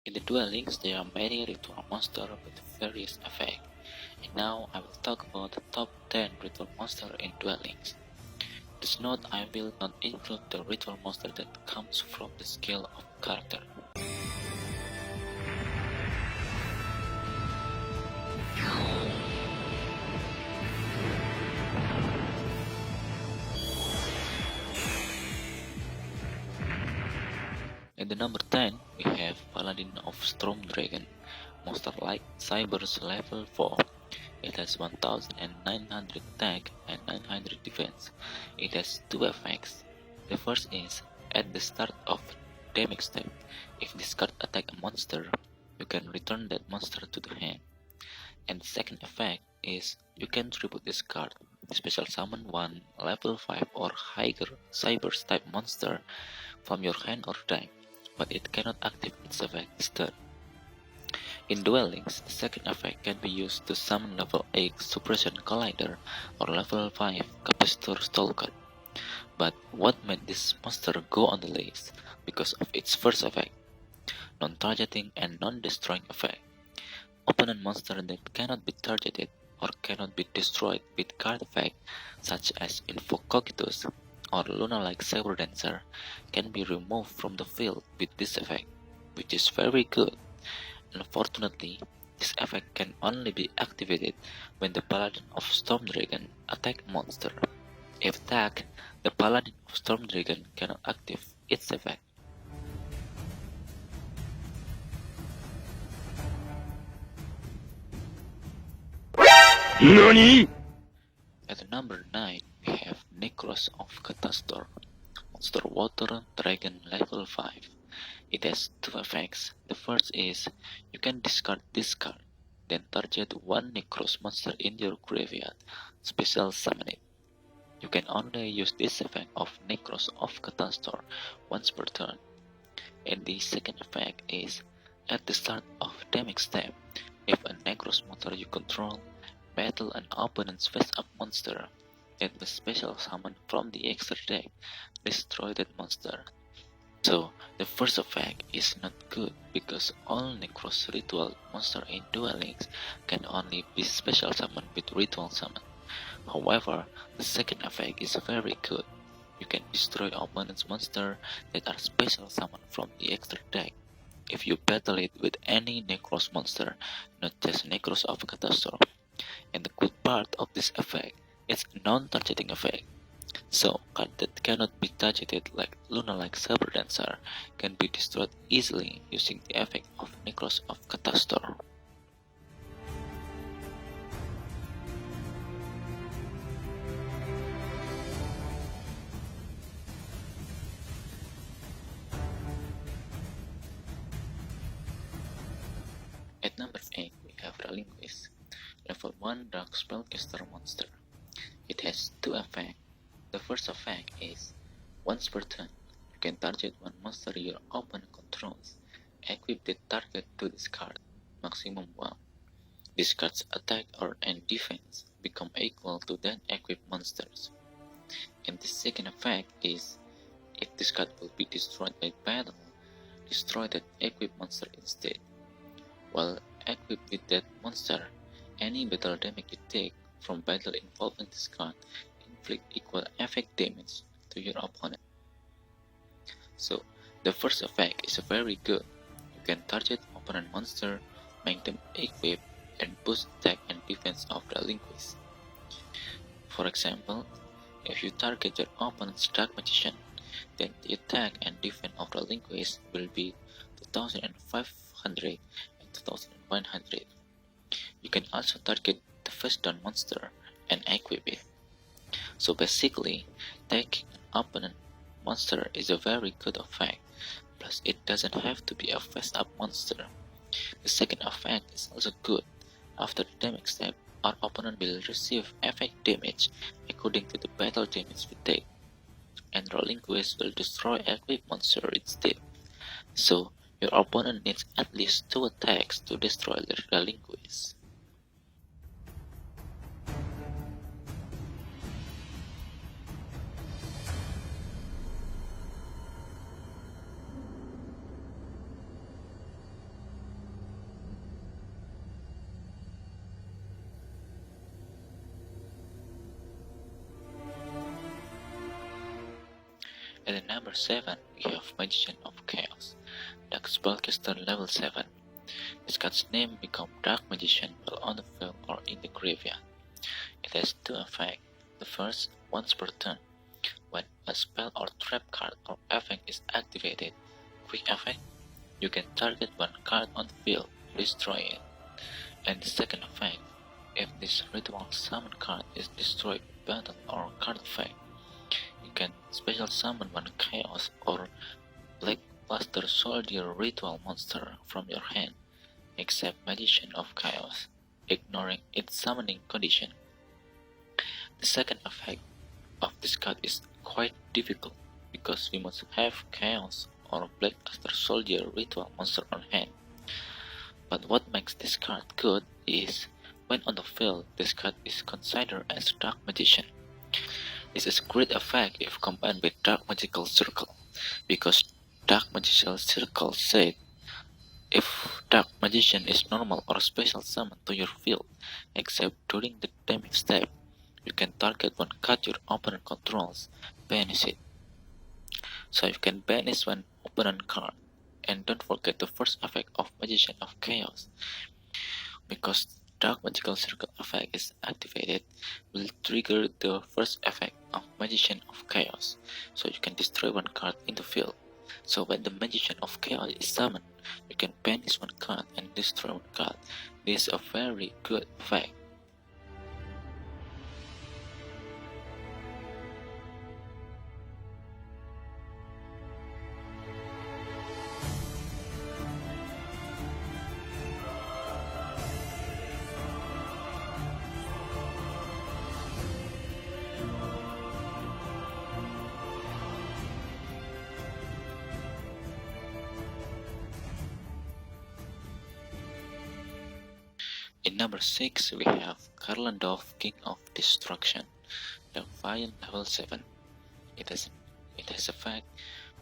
In the Duel Links, there are many ritual monsters with various effects, and now I will talk about the top 10 ritual monsters in Duel Links. Please note I will not include the ritual monster that comes from the skill of character. At the number 10, we have Paladin of Storm Dragon, monster like Cyber's level 4. It has 1900 attack and 900 defense. It has two effects. The first is, at the start of damage step, if this card attack a monster, you can return that monster to the hand. And the second effect is, you can tribute this card, special summon one level 5 or higher Cyber's type monster from your hand or deck, but it cannot activate its effect this turn. In Duel Links, the second effect can be used to summon level 8 Suppression Collider or level 5 Capacitor Stalker. But what made this monster go on the list? Because of its first effect, non-targeting and non-destroying effect. Opponent monster that cannot be targeted or cannot be destroyed with card effect such as Invocogitus or Luna-like Saber Dancer can be removed from the field with this effect, which is very good. Unfortunately, this effect can only be activated when the Paladin of Storm Dragon attack a monster. If attacked, the Paladin of Storm Dragon cannot activate its effect. NANI?! At number 9, we have Nekroz of Catastor, monster water dragon level 5. It has two effects. The first is, you can discard this card, then target one Nekroz monster in your graveyard, special summon it. You can only use this effect of Nekroz of Catastor once per turn. And the second effect is, at the start of damage step, if a Nekroz monster you control battle an opponent's face-up monster, then the special summon from the extra deck destroy that monster. So, the first effect is not good because all Nekroz ritual monster in Duel Links can only be special summoned with ritual summon. However, the second effect is very good. You can destroy opponent's monster that are special summoned from the extra deck if you battle it with any Nekroz monster, not just Nekroz of Catastor. And the good part of this effect is a non-targeting effect. So, cards that cannot be targeted like Luna-like Saber Dancer can be destroyed easily using the effect of Nekroz of Catastor. At number 8, we have Relinquished, level 1 Dark Spellcaster monster. It has two effects. The first effect is, once per turn, you can target one monster your opponent controls. Equip the target to this card, maximum 1. This card's attack or and defense become equal to that equipped monsters. And the second effect is, if this card will be destroyed by battle, destroy that equipped monster instead. While equipped with that monster, any battle damage you take from battle involving this card inflict equal effect damage to your opponent. So, the first effect is very good. You can target opponent monster, make them equip, and boost attack and defense of the Relinquished. For example, if you target your opponent's Dark Magician, then the attack and defense of the Relinquished will be 2500 and 2100. You can also target the first down monster and equip it. So basically, taking an opponent monster is a very good effect, plus it doesn't have to be a face-up monster. The second effect is also good. After the damage step, our opponent will receive effect damage according to the battle damage we take, and Relinquished will destroy equipped monster instead. So, your opponent needs at least 2 attacks to destroy the Relinquished. At the number 7, we have Magician of Chaos, Dark Spellcaster level 7. This card's name becomes Dark Magician while on the field or in the graveyard. It has 2 effects. The first, once per turn, when a spell or trap card or effect is activated. Quick effect, you can target one card on the field, destroy it. And the second effect, if this ritual summon card is destroyed by battle or card effect, you can special summon one Chaos or Blackluster Soldier ritual monster from your hand, except Magician of Chaos, ignoring its summoning condition. The second effect of this card is quite difficult because we must have Chaos or Blackluster Soldier ritual monster on hand. But what makes this card good is when on the field, this card is considered as Dark Magician. This is a great effect if combined with Dark Magical Circle, because Dark Magical Circle said if Dark Magician is normal or special summon to your field, except during the damage step, you can target one card your opponent controls, banish it. So you can banish one opponent card, and don't forget the first effect of Magician of Chaos, because Dark Magical Circle effect is activated, will trigger the first effect of Magician of Chaos, so you can destroy one card in the field. So when the Magician of Chaos is summoned, you can banish one card and destroy one card. This is a very good effect. In number 6, we have Garlandolf, King of Destruction, the Defiant level 7. It has effect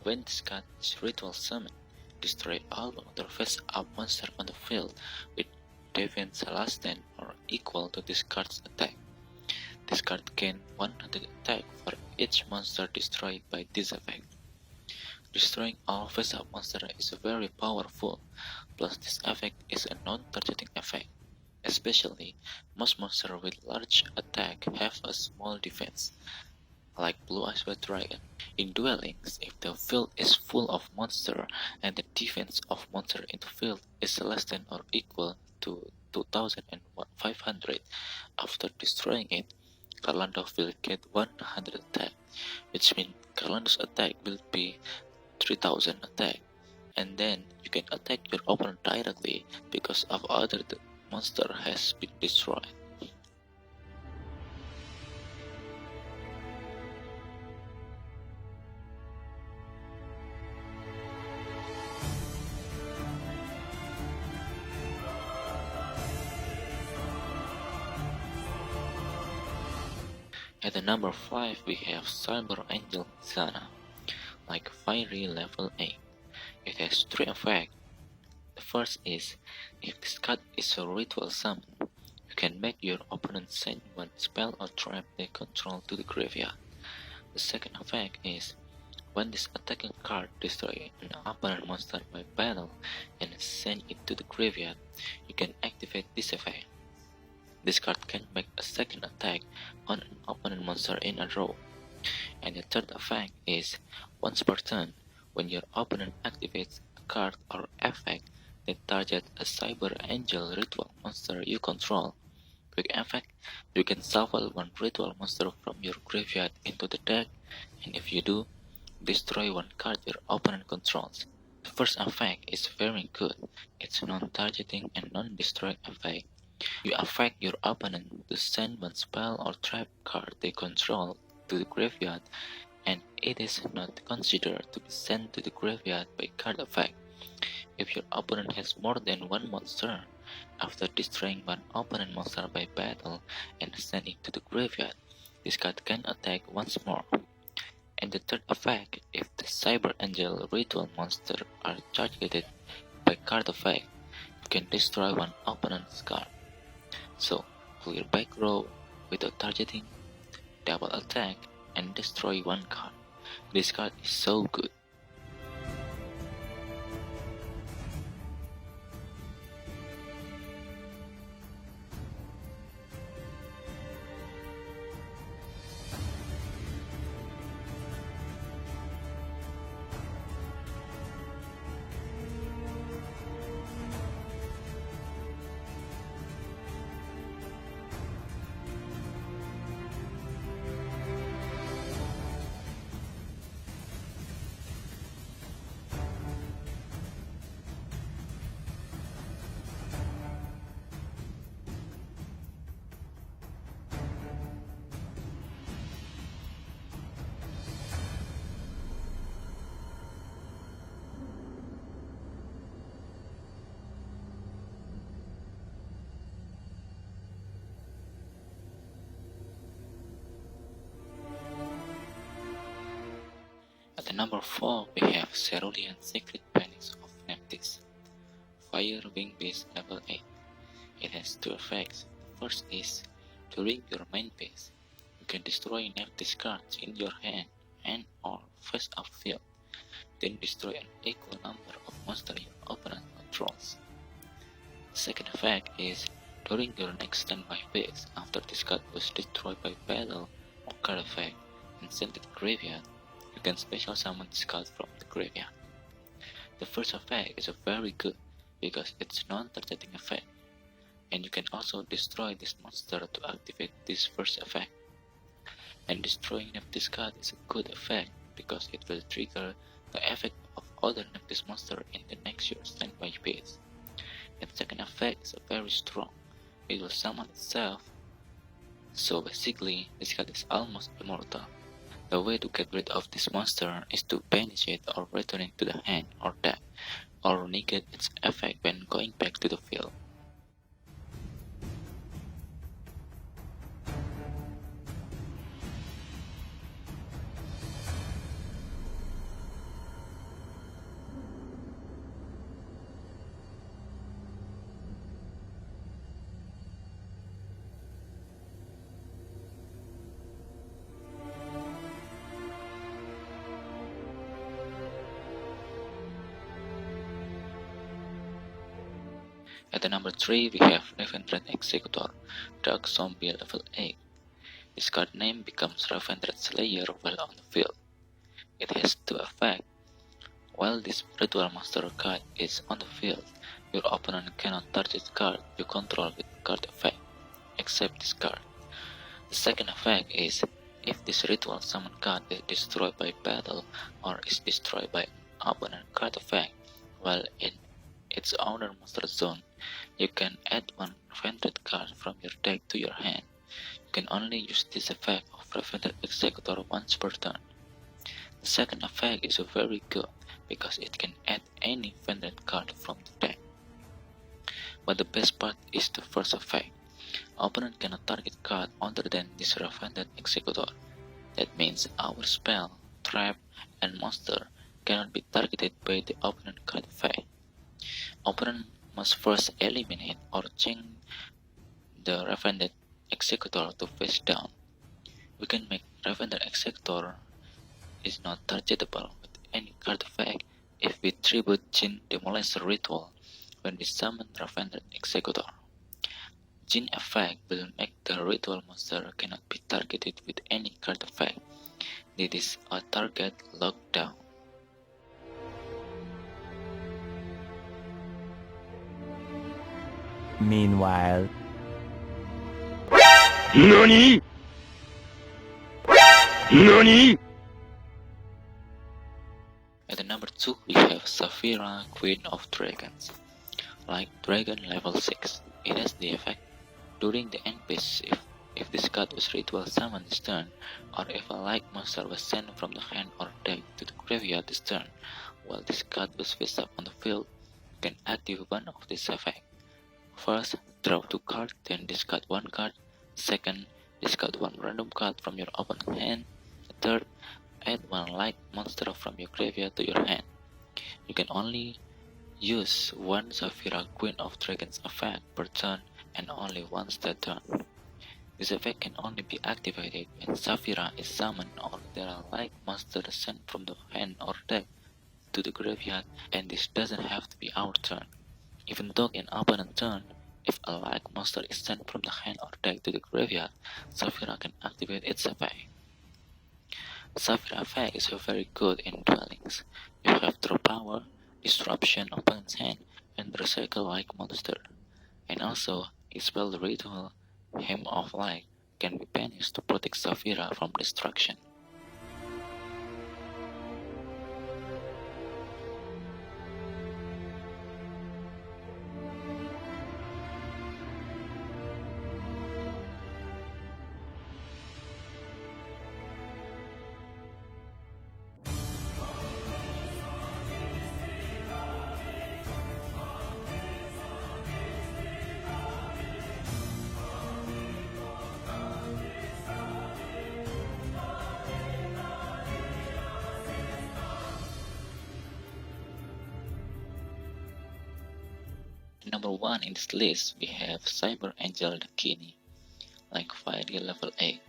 when this card is ritual summoned, destroy all other face-up monster on the field with defense less than or equal to this card's attack. This card gains 100 attack for each monster destroyed by this effect. Destroying all face-up monster is very powerful, plus this effect is a non-targeting effect. Especially, most monsters with large attack have a small defense, like Blue Eyes White Dragon. In Duel Links, if the field is full of monsters and the defense of monster in the field is less than or equal to 2500, after destroying it, Garlandolf will get 100 attack, which means Garlandolf's attack will be 3000 attack, and then you can attack your opponent directly because of other monster has been destroyed. At the number 5, we have Cyber Angel Zana, like Fiery level 8. It has 3 effects. The first is, if this card is a ritual summon, you can make your opponent send one spell or trap they control to the graveyard. The second effect is, when this attacking card destroys an opponent monster by battle and send it to the graveyard, you can activate this effect. This card can make a second attack on an opponent monster in a row. And the third effect is, once per turn, when your opponent activates a card or effect that target a Cyber Angel ritual monster you control. Quick effect, you can shuffle one ritual monster from your graveyard into the deck, and if you do, destroy one card your opponent controls. The first effect is very good. It's non-targeting and non-destroying effect. You affect your opponent to send one spell or trap card they control to the graveyard, and it is not considered to be sent to the graveyard by card effect. If your opponent has more than one monster, after destroying one opponent monster by battle and send it to the graveyard, this card can attack once more. And the third effect, if the Cyber Angel ritual monster are targeted by card effect, you can destroy one opponent's card. So, clear back row without targeting, double attack, and destroy one card. This card is so good. At the number 4, we have Cerulean Secret Panics of Neptis. Fire Wing Beast level 8. It has 2 effects. The first is, during your main phase, you can destroy Neptis cards in your hand and or face up field, then destroy an equal number of monsters your opponent controls. The second effect is, during your next standby phase, after this card was destroyed by battle or card effect and sent to the graveyard, you can special summon this card from the graveyard. The first effect is very good because it's non-targeting effect, and you can also destroy this monster to activate this first effect. And destroying Neptis card is a good effect because it will trigger the effect of other Neptis monster in the next year's standby phase. And second effect is very strong. It will summon itself, so basically this card is almost immortal. The way to get rid of this monster is to banish it or return it to the hand or deck, or negate its effect when going back to the field. At the number 3, we have Revenant Executor, Dark Zombie level 8. This card name becomes Revenant Slayer while on the field. It has 2 effects. While this ritual monster card is on the field, your opponent cannot target card you control with card effect, except this card. The second effect is, if this ritual summon card is destroyed by battle or is destroyed by opponent card effect while in its owner monster zone, you can add 1 Revenant card from your deck to your hand. You can only use this effect of Revenant Executor once per turn. The second effect is very good because it can add any Revenant card from the deck. But the best part is the first effect. Opponent cannot target card other than this Revenant Executor. That means our spell, trap, and monster cannot be targeted by the opponent card effect. Opponent must first eliminate or change the Revenant Executor to face down. We can make Revenant Executor is not targetable with any card effect if we tribute Jin Demolisher Ritual when we summon Revenant Executor. Jin effect will make the ritual monster cannot be targeted with any card effect. It is a target lockdown. Meanwhile, NANI?! NANI?! At the number 2, we have Saphira, Queen of Dragons. Like Dragon level 6, it has the effect, during the end phase, if this card was ritual summoned this turn, or if a like monster was sent from the hand or deck to the graveyard this turn, while this card was face up on the field, you can activate one of this effect. First, draw 2 cards, then discard 1 card. Second, discard 1 random card from your opponent's hand. Third, add 1 like monster from your graveyard to your hand. You can only use 1 Saphira Queen of Dragons effect per turn and only once that turn. This effect can only be activated when Saphira is summoned or there are like monsters sent from the hand or deck to the graveyard, and this doesn't have to be our turn. Even though in opponent's turn, if a like monster is sent from the hand or deck to the graveyard, Saphira can activate its effect. Saphira effect is very good in Duel Links. You have draw power, disruption opponent's hand, and recycle like monster. And also, his spell ritual, Hymn of Light, can be banished to protect Saphira from destruction. Number 1 in this list, we have Cyber Angel Dakini, like Fiery level 8.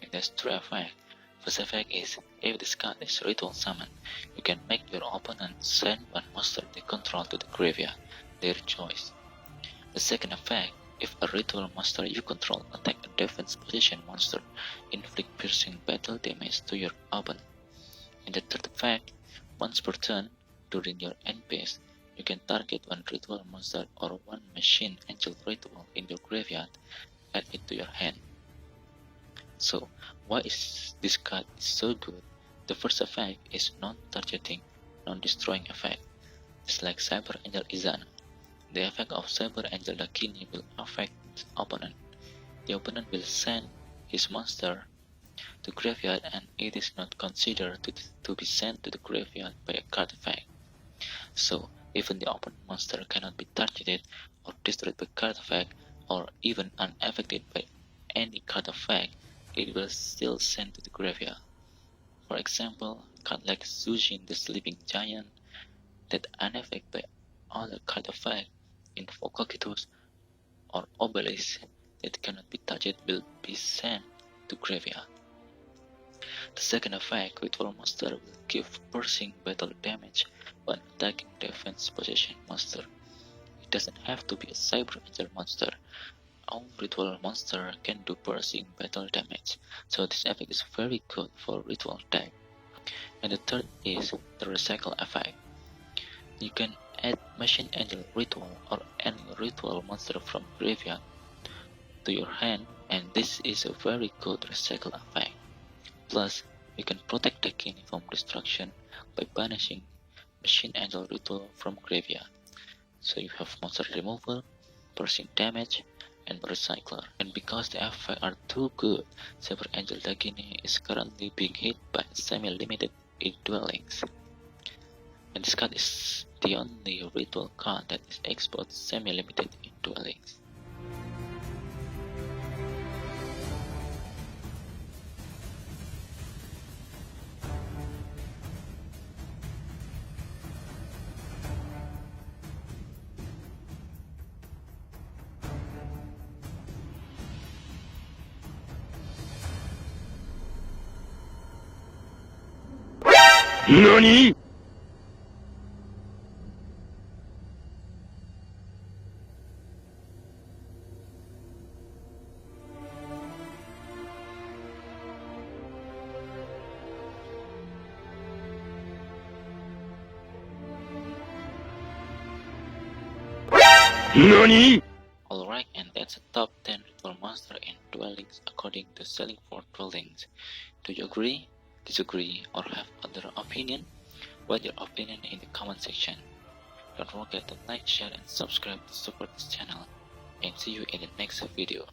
It has 3 effects. First effect is, if this card is ritual summoned, you can make your opponent send one monster they control to the graveyard, their choice. The second effect, if a ritual monster you control attack a defense position monster, inflict piercing battle damage to your opponent. And the third effect, once per turn, during your end phase, you can target one ritual monster or one machine angel ritual in your graveyard, add it to your hand. So, why is this card so good? The first effect is non-targeting, non-destroying effect. It's like Cyber Angel Izana. The effect of Cyber Angel Dakini will affect the opponent. The opponent will send his monster to graveyard and it is not considered to be sent to the graveyard by a card effect. So, even the opponent monster cannot be targeted or destroyed by card effect, or even unaffected by any card effect, it will still send to the graveyard. For example, card like Zujin the Sleeping Giant, that unaffected by other card effect, Invocatus, or Obelisk that cannot be touched will be sent to graveyard. The second effect, Ritual Monster will give piercing battle damage when attacking defense position monster. It doesn't have to be a Cyber Angel monster. All Ritual Monster can do piercing battle damage, so this effect is very good for Ritual deck. And the third is the Recycle effect. You can add Machine Angel Ritual or any Ritual Monster from graveyard to your hand, and this is a very good Recycle effect. Plus, you can protect Dakini from destruction by banishing Machine Angel Ritual from graveyard. So you have monster removal, piercing damage, and recycler. And because the effects are too good, Cyber Angel Dakini is currently being hit by semi-limited in Duel Links. And this card is the only ritual card that is exposed semi-limited in Duel Links. NANI?! NANI?! Alright, and that's a top 10 ritual monster in Duel Links according to ShellingFord Duel Links. Do you agree, disagree, or have other opinion? Write your opinion in the comment section. Don't forget to like, share, and subscribe to support this channel. And see you in the next video.